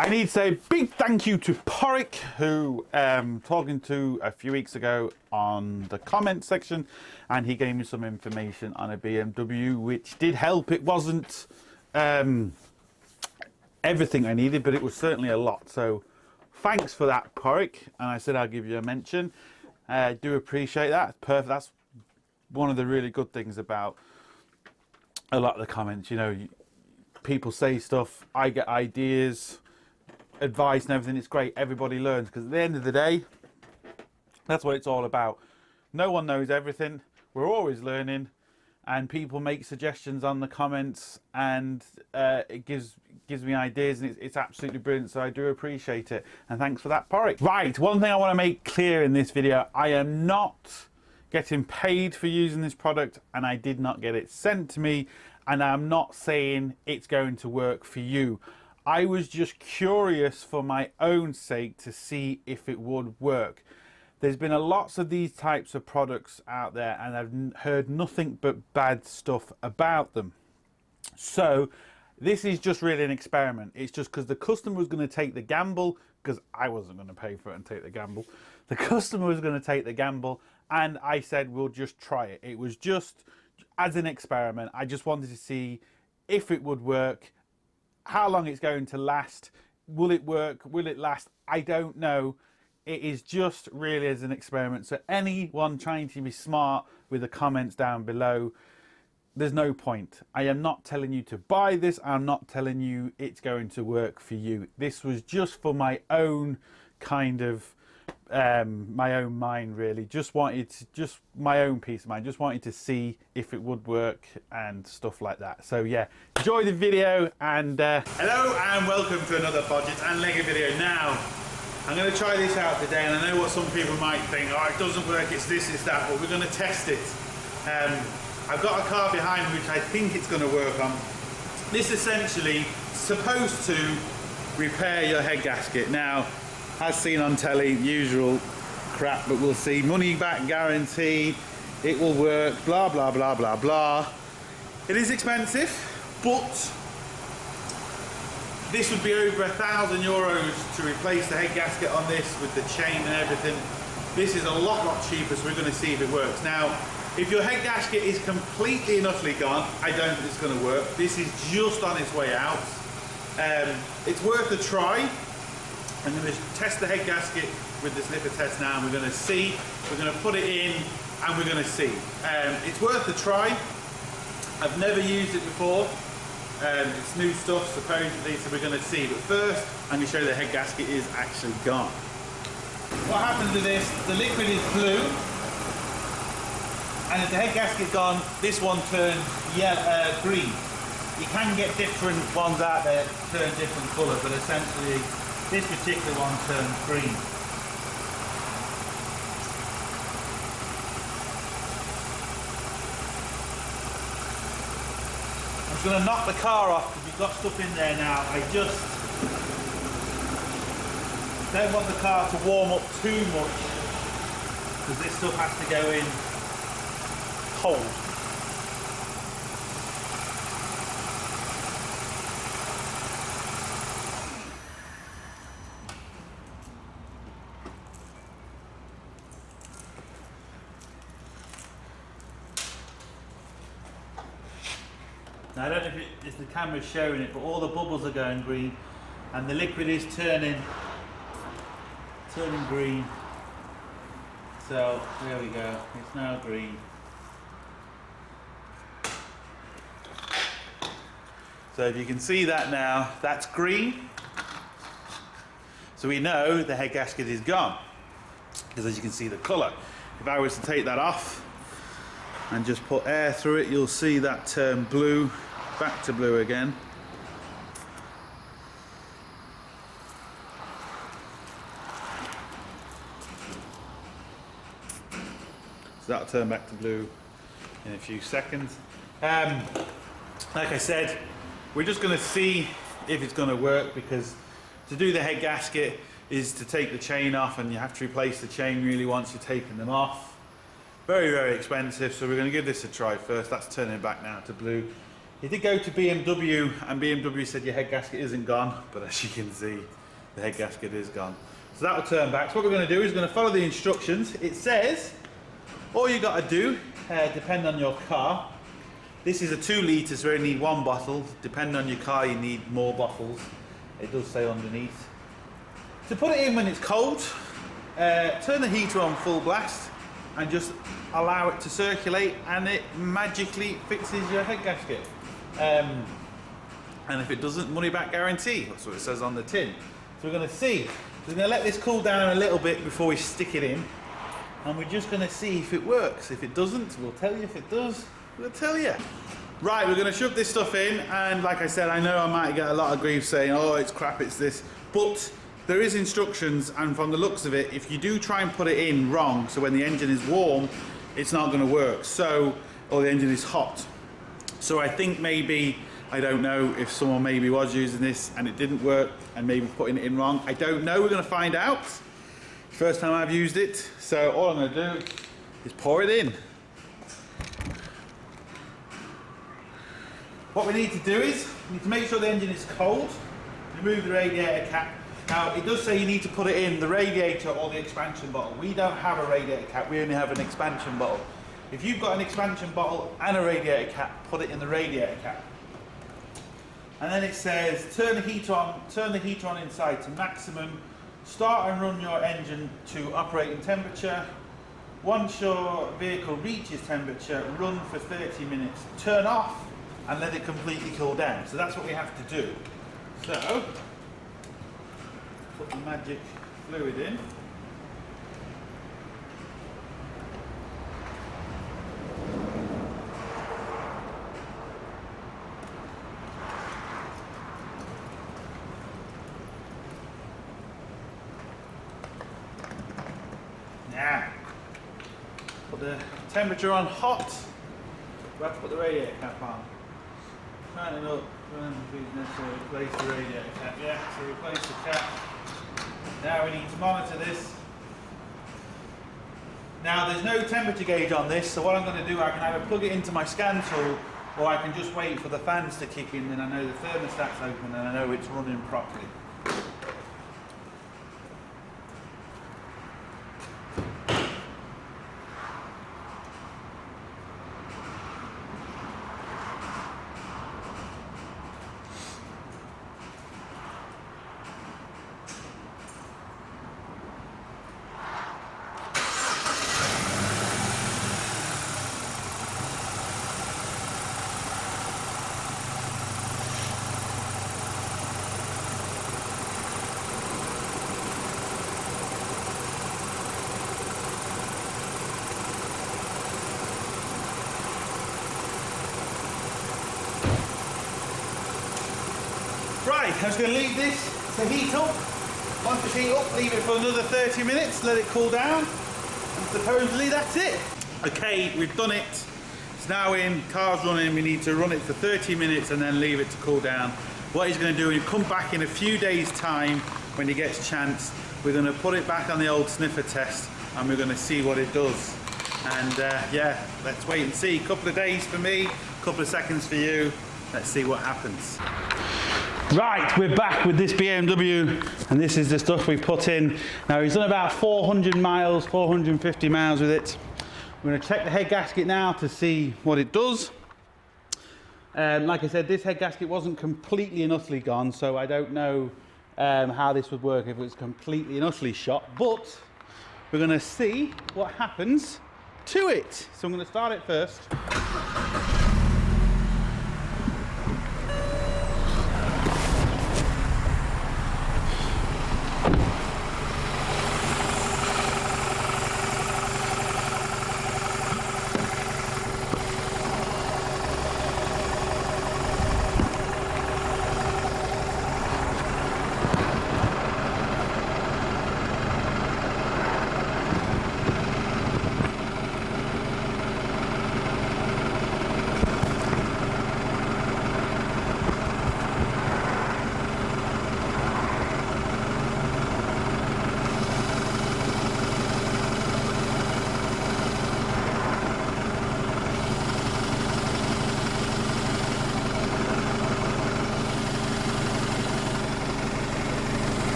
I need to say a big thank you to Porrick, who talking to a few weeks ago on the comment section, and he gave me some information on a BMW, which did help. It wasn't everything I needed, but it was certainly a lot. So thanks for that, Porrick. And I said I'll give you a mention. I do appreciate that. Perfect. That's one of the really good things about a lot of the comments. You know, people say stuff, I get ideas, advice and everything. It's great. Everybody learns, because at the end of the day, that's what it's all about. No one knows everything. We're always learning, and people make suggestions on the comments, and it gives me ideas, and it's absolutely brilliant. So I do appreciate it, and thanks for that, Porrick. Right, one thing I want to make clear in this video: I am not getting paid for using this product, and I did not get it sent to me, and I'm not saying it's going to work for you. I was just curious for my own sake to see if it would work. There's been lots of these types of products out there, and I've heard nothing but bad stuff about them. So this is just really an experiment. It's just because the customer was going to take the gamble, because I wasn't going to pay for it and take the gamble. The customer was going to take the gamble, and I said we'll just try it. It was just as an experiment. I just wanted to see if it would work, how long it's going to last. Will it work? Will it last? I don't know. It is just really as an experiment. So anyone trying to be smart with the comments down below, there's no point. I am not telling you to buy this. I'm not telling you it's going to work for you. This was just for my own kind of my own mind, really. Just my own peace of mind. Just wanted to see if it would work and stuff like that. So yeah, enjoy the video, and hello and welcome to another Bodgit and Leggit video. Now I'm going to try this out today, and I know what some people might think, oh, it doesn't work, it's this, it's that, but we're going to test it. I've got a car behind me which I think it's going to work on. This essentially supposed to repair your head gasket. Now, as seen on telly, usual crap, but we'll see. Money back guarantee, it will work, blah blah blah blah blah. It is expensive, but this would be over €1,000 to replace the head gasket on this with the chain and everything. This is a lot cheaper, so we're going to see if it works. Now, if your head gasket is completely and utterly gone, I don't think it's going to work. This is just on its way out. It's worth a try. I'm going to test the head gasket with the sniffer test now, and we're going to see. We're going to put it in, and we're going to see. It's worth a try. I've never used it before. It's new stuff, supposedly, so we're going to see. But first, I'm going to show you the head gasket is actually gone. What happens with this, the liquid is blue, and if the head gasket's gone, this one turns green. You can get different ones out there that turn different colours, but essentially this particular one turns green. I'm just going to knock the car off because we've got stuff in there now. I just don't want the car to warm up too much, because this stuff has to go in cold. Now, I don't know if the camera's showing it, but all the bubbles are going green, and the liquid is turning green. So there we go, it's now green. So if you can see that now, that's green. So we know the head gasket is gone, because as you can see the colour. If I was to take that off and just put air through it, you'll see that turn blue, back to blue again. So that'll turn back to blue in a few seconds. Like I said, we're just going to see if it's going to work, because to do the head gasket is to take the chain off, and you have to replace the chain really once you're taking them off. Very, very expensive, so we're going to give this a try first. That's turning back now to blue. He did go to BMW and BMW said your head gasket isn't gone, but as you can see, the head gasket is gone. So that will turn back. So what we're going to do is we're going to follow the instructions. It says, all you got to do, depending on your car, this is a 2 litre, so you only need 1 bottle. Depending on your car, you need more bottles. It does say underneath. To put it in when it's cold, turn the heater on full blast and just allow it to circulate, and it magically fixes your head gasket. And if it doesn't, money back guarantee. That's what it says on the tin. So we're going to see. So we're going to let this cool down a little bit before we stick it in, and we're just going to see if it works. If it doesn't, we'll tell you. If it does, we'll tell you. Right, we're going to shove this stuff in, and like I said, I know I might get a lot of grief saying, oh, it's crap, it's this, but there is instructions, and from the looks of it, if you do try and put it in wrong, so when the engine is warm, it's not going to work, so, or the engine is hot. So I think maybe, I don't know if someone maybe was using this and it didn't work and maybe putting it in wrong. I don't know, we're going to find out. First time I've used it, so all I'm going to do is pour it in. What we need to do is, we need to make sure the engine is cold, remove the radiator cap. Now it does say you need to put it in the radiator or the expansion bottle. We don't have a radiator cap, we only have an expansion bottle. If you've got an expansion bottle and a radiator cap, put it in the radiator cap. And then it says turn the heater on inside to maximum, start and run your engine to operating temperature. Once your vehicle reaches temperature, run for 30 minutes, turn off and let it completely cool down. So that's what we have to do. So, put the magic fluid in. Now, put the temperature on hot. We have to put the radiator cap on. Tighten it up, replace the radiator cap. Yeah, so replace the cap. Now we need to monitor this. Now there's no temperature gauge on this, so what I'm going to do, I can either plug it into my scan tool, or I can just wait for the fans to kick in, then I know the thermostat's open and I know it's running properly. Right, I'm just going to leave this to heat up. Once it's heat up, leave it for another 30 minutes, let it cool down, and supposedly that's it. Okay, we've done it. It's now in, car's running, we need to run it for 30 minutes and then leave it to cool down. What he's going to do, he'll come back in a few days' time when he gets a chance. We're going to put it back on the old sniffer test and we're going to see what it does. And yeah, let's wait and see. A couple of days for me, a couple of seconds for you. Let's see what happens. Right, we're back with this BMW, and this is the stuff we put in. Now he's done about 400 miles, 450 miles with it. We're going to check the head gasket now to see what it does. Like I said, this head gasket wasn't completely and utterly gone, so I don't know how this would work if it was completely and utterly shot, but we're going to see what happens to it. So I'm going to start it first.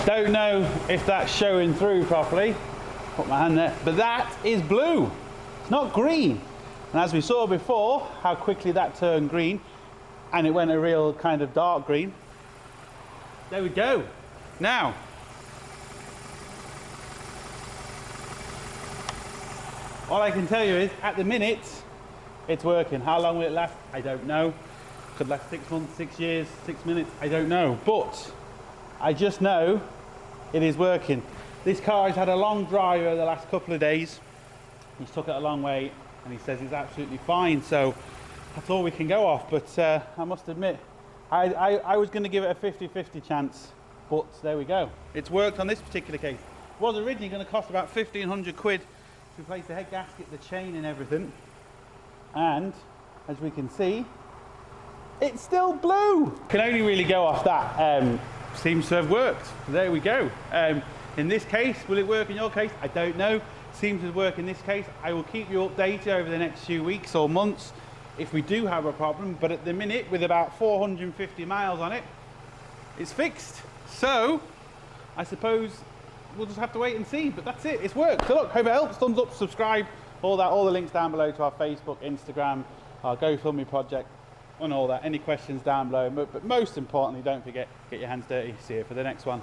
Don't know if that's showing through properly. Put my hand there, but that is blue. It's not green. And as we saw before, how quickly that turned green, and it went a real kind of dark green. There we go. Now, all I can tell you is, at the minute, it's working. How long will it last? I don't know. Could last 6 months, 6 years, 6 minutes, I don't know. But I just know it is working. This car has had a long drive over the last couple of days. He's took it a long way and he says it's absolutely fine. So that's all we can go off. But I must admit, I was going to give it a 50-50 chance. But there we go. It's worked on this particular case. It was originally going to cost about 1,500 quid to replace the head gasket, the chain and everything. And as we can see, it's still blue. Can only really go off that. Seems to have worked. There we go. In this case, will it work in your case? I don't know. Seems to work in this case. I will keep you updated over the next few weeks or months if we do have a problem. But at the minute, with about 450 miles on it, it's fixed. So I suppose we'll just have to wait and see. But that's it. It's worked. So look, hope it helps. Thumbs up, subscribe, all that. All the links down below to our Facebook, Instagram, our GoFundMe project, and all that. Any questions down below. But most importantly, don't forget, get your hands dirty. See you for the next one.